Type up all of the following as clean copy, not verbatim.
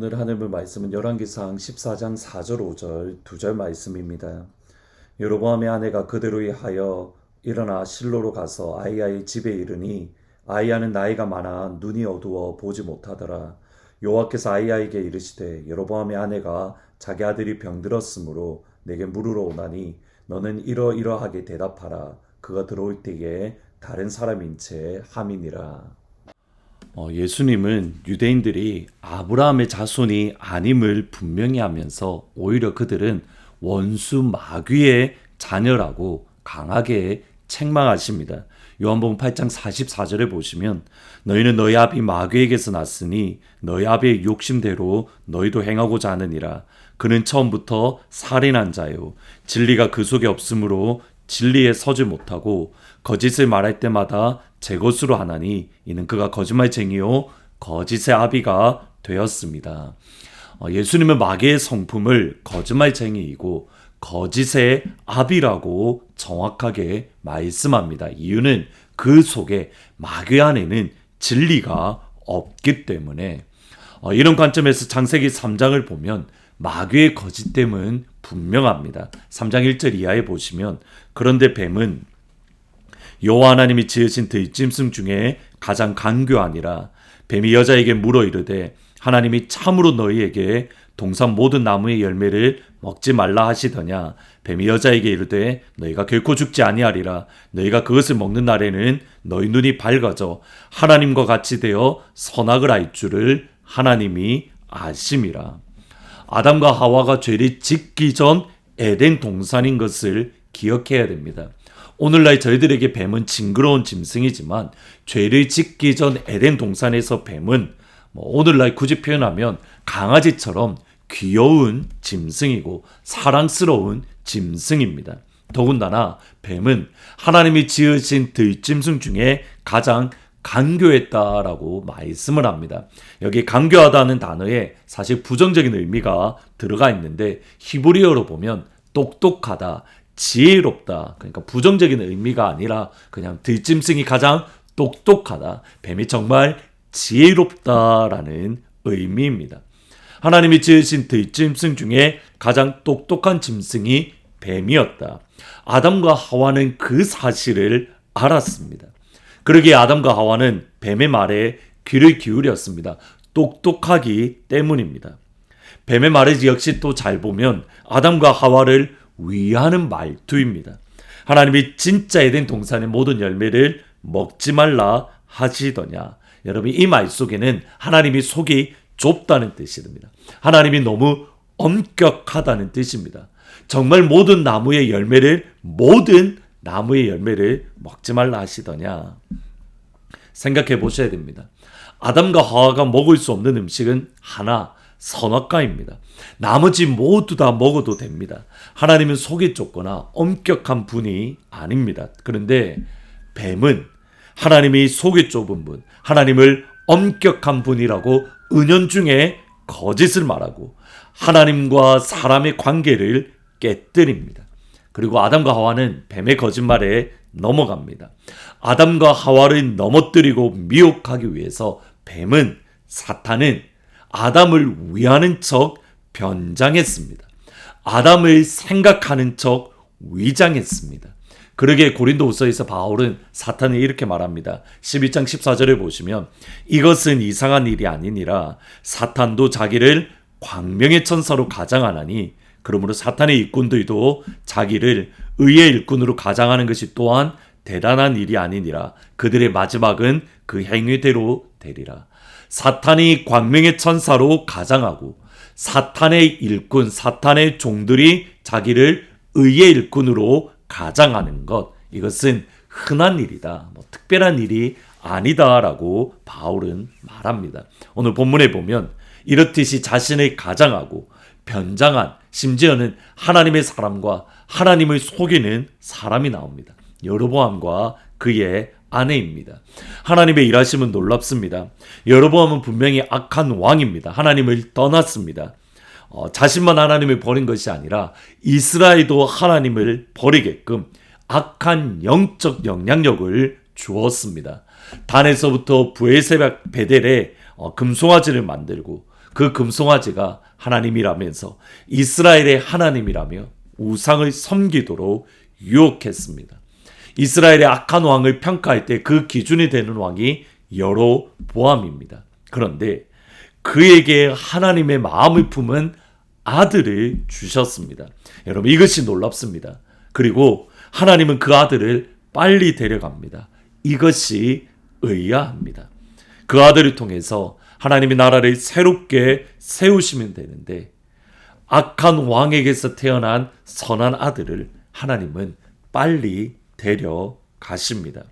오늘 하늘의 말씀은 열왕기상 14장 4절 5절 2절 말씀입니다. 여로보암의 아내가 그대로 하여 일어나 실로로 가서 아이야의 집에 이르니 아이야는 나이가 많아 눈이 어두워 보지 못하더라. 여호와께서 아이야에게 이르시되 여로보암의 아내가 자기 아들이 병들었으므로 내게 물으러 오나니 너는 이러이러하게 대답하라. 그가 들어올 때에 다른 사람인 채 함이니라. 예수님은 유대인들이 아브라함의 자손이 아님을 분명히 하면서 오히려 그들은 원수 마귀의 자녀라고 강하게 책망하십니다. 요한복음 8장 44절에 보시면 너희는 너희 아비 마귀에게서 났으니 너희 아비의 욕심대로 너희도 행하고자 하느니라. 그는 처음부터 살인한 자요 진리가 그 속에 없으므로 진리에 서지 못하고 거짓을 말할 때마다 제 것으로 하나니 이는 그가 거짓말쟁이요 거짓의 아비가 되었습니다. 예수님은 마귀의 성품을 거짓말쟁이이고 거짓의 아비라고 정확하게 말씀합니다. 이유는 그 속에 마귀 안에는 진리가 없기 때문에 이런 관점에서 창세기 3장을 보면 마귀의 거짓됨은 분명합니다. 3장 1절 이하에 보시면 그런데 뱀은 여호와 하나님이 지으신 들짐승 중에 가장 간교하니라. 뱀이 여자에게 물어 이르되 하나님이 참으로 너희에게 동산 모든 나무의 열매를 먹지 말라 하시더냐. 뱀이 여자에게 이르되 너희가 결코 죽지 아니하리라. 너희가 그것을 먹는 날에는 너희 눈이 밝아져 하나님과 같이 되어 선악을 알 줄을 하나님이 아심이라. 아담과 하와가 죄를 짓기 전 에덴 동산인 것을 기억해야 됩니다. 오늘날 저희들에게 뱀은 징그러운 짐승이지만 죄를 짓기 전 에덴 동산에서 뱀은 오늘날 굳이 표현하면 강아지처럼 귀여운 짐승이고 사랑스러운 짐승입니다. 더군다나 뱀은 하나님이 지으신 들짐승 중에 가장 간교했다라고 말씀을 합니다. 여기 간교하다는 단어에 사실 부정적인 의미가 들어가 있는데 히브리어로 보면 똑똑하다, 지혜롭다. 그러니까 부정적인 의미가 아니라 그냥 들짐승이 가장 똑똑하다. 뱀이 정말 지혜롭다라는 의미입니다. 하나님이 지으신 들짐승 중에 가장 똑똑한 짐승이 뱀이었다. 아담과 하와는 그 사실을 알았습니다. 그러기에 아담과 하와는 뱀의 말에 귀를 기울였습니다. 똑똑하기 때문입니다. 뱀의 말을 역시 또 잘 보면 아담과 하와를 위하는 말투입니다. 하나님이 진짜 에덴 동산의 모든 열매를 먹지 말라 하시더냐. 여러분 이 말 속에는 하나님이 속이 좁다는 뜻입니다. 하나님이 너무 엄격하다는 뜻입니다. 정말 모든 나무의 열매를 먹지 말라 하시더냐. 생각해 보셔야 됩니다. 아담과 하와가 먹을 수 없는 음식은 하나, 선악과입니다. 나머지 모두 다 먹어도 됩니다. 하나님은 속이 좁거나 엄격한 분이 아닙니다. 그런데 뱀은 하나님이 속이 좁은 분, 하나님을 엄격한 분이라고 은연중에 거짓을 말하고 하나님과 사람의 관계를 깨뜨립니다. 그리고 아담과 하와는 뱀의 거짓말에 넘어갑니다. 아담과 하와를 넘어뜨리고 미혹하기 위해서 사탄은 아담을 위하는 척 변장했습니다. 아담을 생각하는 척 위장했습니다. 그러기에 고린도후서에서 바울은 사탄을 이렇게 말합니다. 11장 14절을 보시면 이것은 이상한 일이 아니니라 사탄도 자기를 광명의 천사로 가장하나니 그러므로 사탄의 일꾼들도 자기를 의의 일꾼으로 가장하는 것이 또한 대단한 일이 아니니라. 그들의 마지막은 그 행위대로 되리라. 사탄이 광명의 천사로 가장하고 사탄의 일꾼, 사탄의 종들이 자기를 의의 일꾼으로 가장하는 것, 이것은 흔한 일이다. 특별한 일이 아니다라고 바울은 말합니다. 오늘 본문에 보면 이렇듯이 자신을 가장하고 변장한, 심지어는 하나님의 사람과 하나님을 속이는 사람이 나옵니다. 여로보암과 그의 아내입니다. 하나님의 일하심은 놀랍습니다. 여로보암은 분명히 악한 왕입니다. 하나님을 떠났습니다. 자신만 하나님을 버린 것이 아니라 이스라엘도 하나님을 버리게끔 악한 영적 영향력을 주었습니다. 단에서부터 브엘세바 베델에 금송아지를 만들고 그 금송아지가 하나님이라면서 이스라엘의 하나님이라며 우상을 섬기도록 유혹했습니다. 이스라엘의 악한 왕을 평가할 때 그 기준이 되는 왕이 여로보암입니다. 그런데 그에게 하나님의 마음을 품은 아들을 주셨습니다. 여러분, 이것이 놀랍습니다. 그리고 하나님은 그 아들을 빨리 데려갑니다. 이것이 의아합니다. 그 아들을 통해서 하나님의 나라를 새롭게 세우시면 되는데 악한 왕에게서 태어난 선한 아들을 하나님은 빨리 데려가십니다.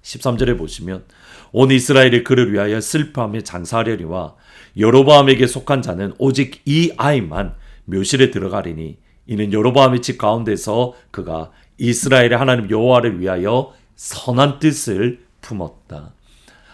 13절에 보시면 온 이스라엘이 그를 위하여 슬퍼하며 장사하려니와 여로보암에게 속한 자는 오직 이 아이만 묘실에 들어가리니 이는 여로보암의 집 가운데서 그가 이스라엘의 하나님 여호와를 위하여 선한 뜻을 품었다.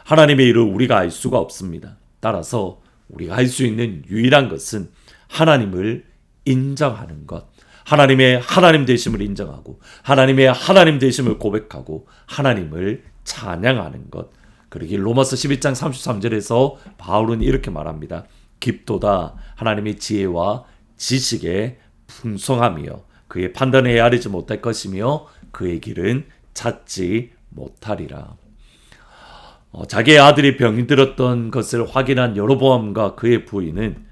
하나님의 일을 우리가 알 수가 없습니다. 따라서 우리가 할 수 있는 유일한 것은 하나님을 인정하는 것, 하나님의 하나님 되심을 인정하고 하나님의 하나님 되심을 고백하고 하나님을 찬양하는 것. 그러기 로마서 11장 33절에서 바울은 이렇게 말합니다. 깊도다 하나님의 지혜와 지식에 풍성하며 그의 판단에 헤아리지 못할 것이며 그의 길은 찾지 못하리라. 자기의 아들이 병이 들었던 것을 확인한 여로보암과 그의 부인은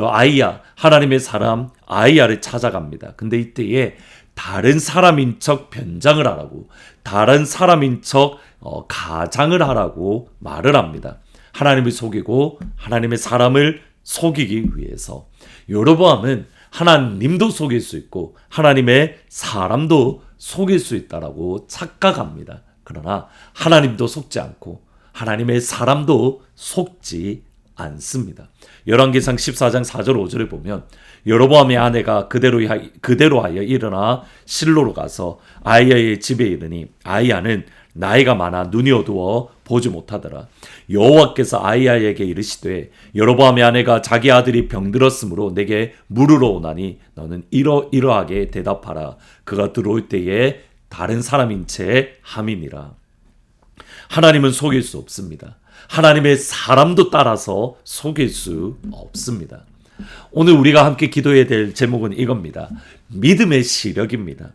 아이야, 하나님의 사람 아이야를 찾아갑니다. 근데 이때에 다른 사람인 척 변장을 하라고, 다른 사람인 척 가장을 하라고 말을 합니다. 하나님을 속이고 하나님의 사람을 속이기 위해서. 여로보암은 하나님도 속일 수 있고 하나님의 사람도 속일 수 있다라고 착각합니다. 그러나 하나님도 속지 않고 하나님의 사람도 속지 않습니다. 열왕기상 14장 4절 5절을 보면 여로보암의 아내가 그대로 하여 일어나 실로로 가서 아이야의 집에 이르니 아이야는 나이가 많아 눈이 어두워 보지 못하더라. 여호와께서 아이야에게 이르시되 여로보암의 아내가 자기 아들이 병들었으므로 내게 물으러 오나니 너는 이러하게 대답하라. 그가 들어올 때에 다른 사람인 채 함이니라. 하나님은 속일 수 없습니다. 하나님의 사람도 따라서 속일 수 없습니다. 오늘 우리가 함께 기도해야 될 제목은 이겁니다. 믿음의 시력입니다.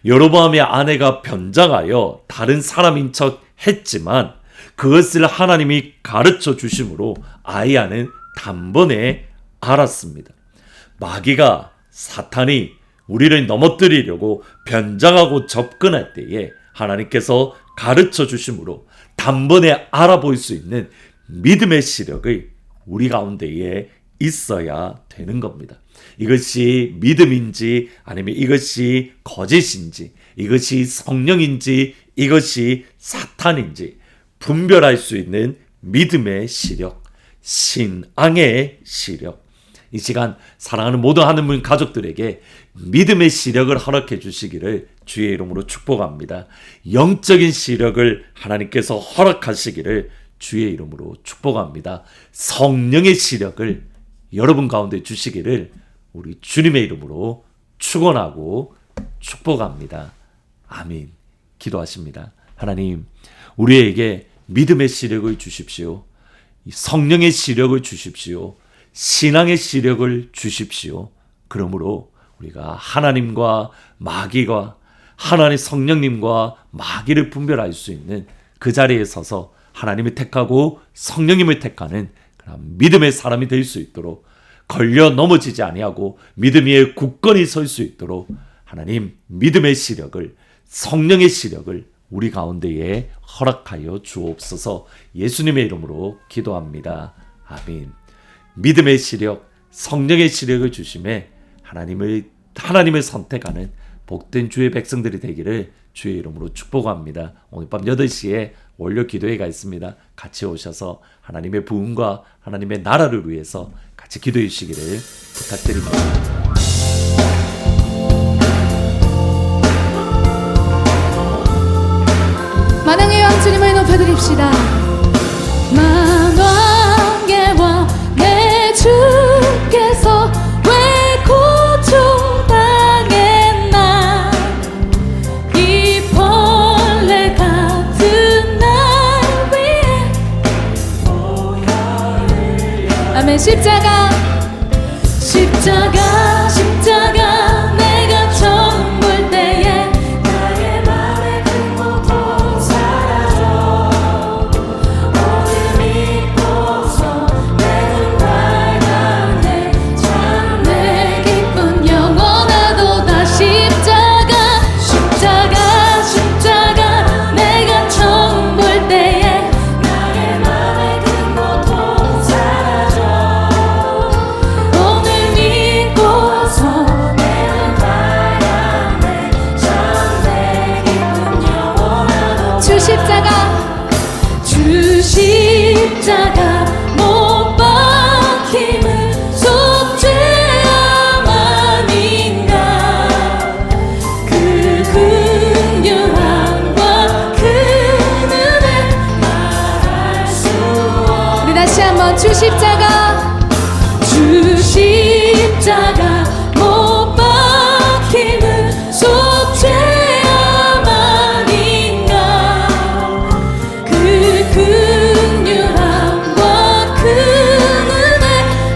여로보암의 아내가 변장하여 다른 사람인 척 했지만 그것을 하나님이 가르쳐 주심으로 아이야는 단번에 알았습니다. 마귀가, 사탄이 우리를 넘어뜨리려고 변장하고 접근할 때에 하나님께서 가르쳐 주심으로 단번에 알아볼 수 있는 믿음의 시력이 우리 가운데에 있어야 되는 겁니다. 이것이 믿음인지 아니면 이것이 거짓인지, 이것이 성령인지 이것이 사탄인지 분별할 수 있는 믿음의 시력, 신앙의 시력. 이 시간 사랑하는 모든 하느님 가족들에게 믿음의 시력을 허락해 주시기를 주의 이름으로 축복합니다. 영적인 시력을 하나님께서 허락하시기를 주의 이름으로 축복합니다. 성령의 시력을 여러분 가운데 주시기를 우리 주님의 이름으로 축원하고 축복합니다. 아멘. 기도하십니다. 하나님, 우리에게 믿음의 시력을 주십시오. 성령의 시력을 주십시오. 신앙의 시력을 주십시오. 그러므로 우리가 하나님과 마귀가, 하나님 성령님과 마귀를 분별할 수 있는 그 자리에 서서 하나님을 택하고 성령님을 택하는 믿음의 사람이 될 수 있도록, 걸려 넘어지지 아니하고 믿음 위에 굳건히 설 수 있도록 하나님 믿음의 시력을, 성령의 시력을 우리 가운데에 허락하여 주옵소서. 예수님의 이름으로 기도합니다. 아멘. 믿음의 시력, 성령의 시력을 주심에 하나님을 선택하는 복된 주의 백성들이 되기를 주의 이름으로 축복합니다. 오늘 밤 8시에 원료 기도회가 있습니다. 같이 오셔서 하나님의 부흥과 하나님의 나라를 위해서 같이 기도해 주시기를 부탁드립니다. 만왕의 왕 주님을 높여드립시다. 만왕의 왕 내 주께서 왜 고통당했나, 이 벌레 같은 날 위해 십자가 못 박힘은 속죄함 아닌가 그 긍휼함과 그 은혜 말할 수 없 우리 다시 한번 주 십자가 못 박힘은 속죄함 아닌가 그 긍휼함과 그 은혜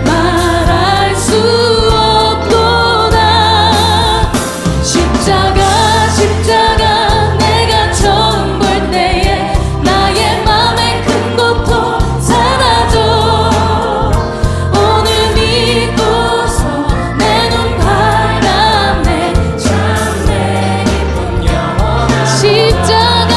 말할 수 없도다 십자가 내가 처음 볼 때에 나의 맘의 큰 고통 사라져 오늘 믿고서 내 눈 바라네 참 내 기쁨 영원한 십자가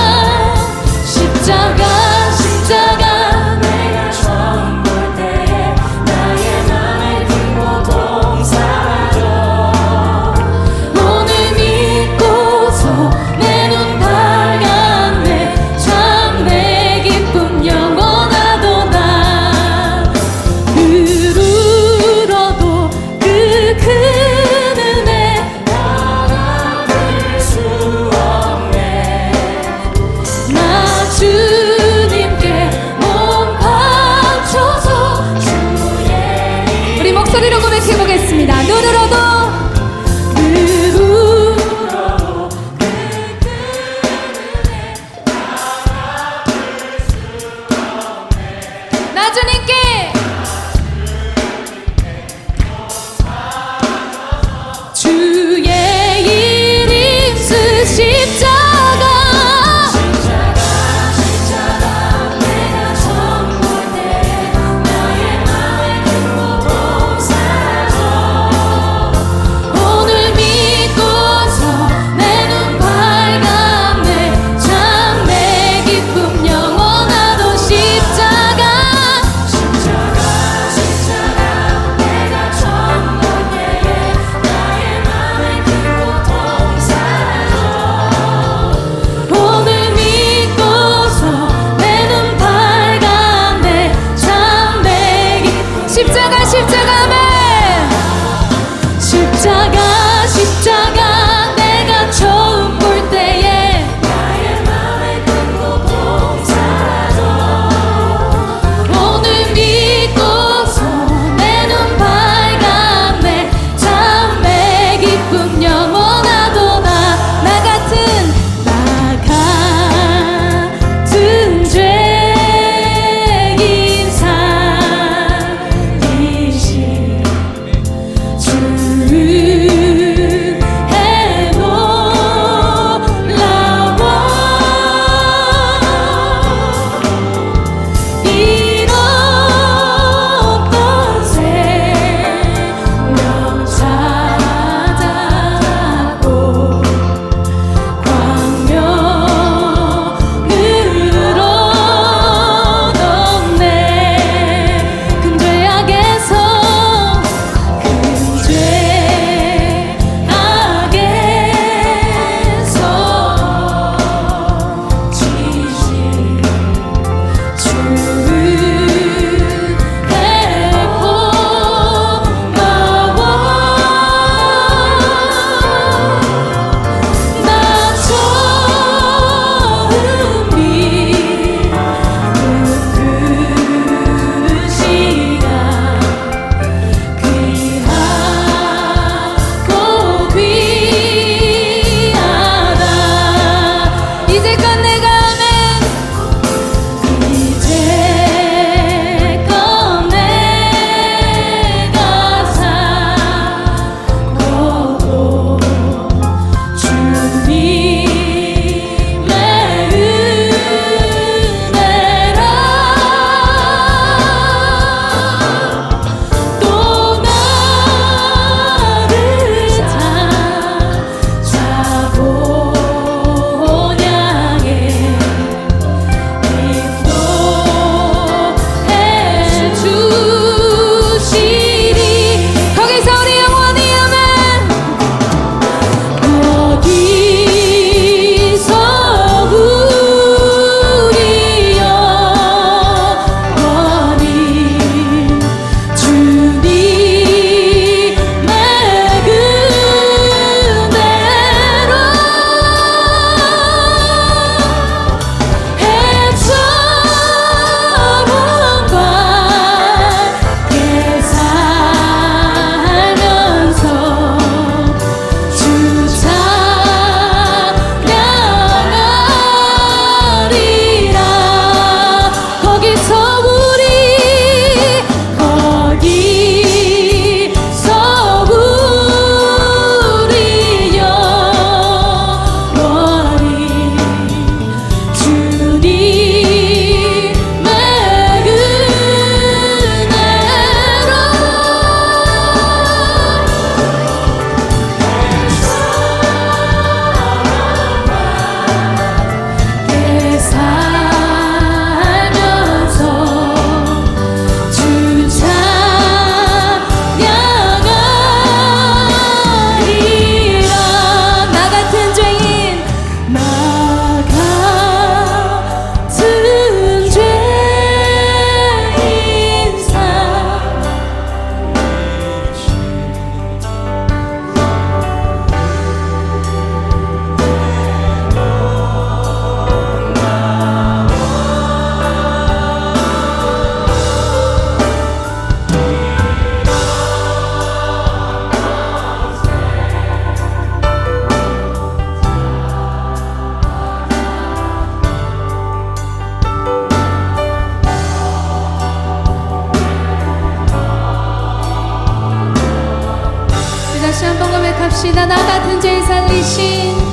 내가 처음 볼 때에 나의 맘의 큰 고통 사라져 오늘 믿고 살리신 하나 같은 죄 살리신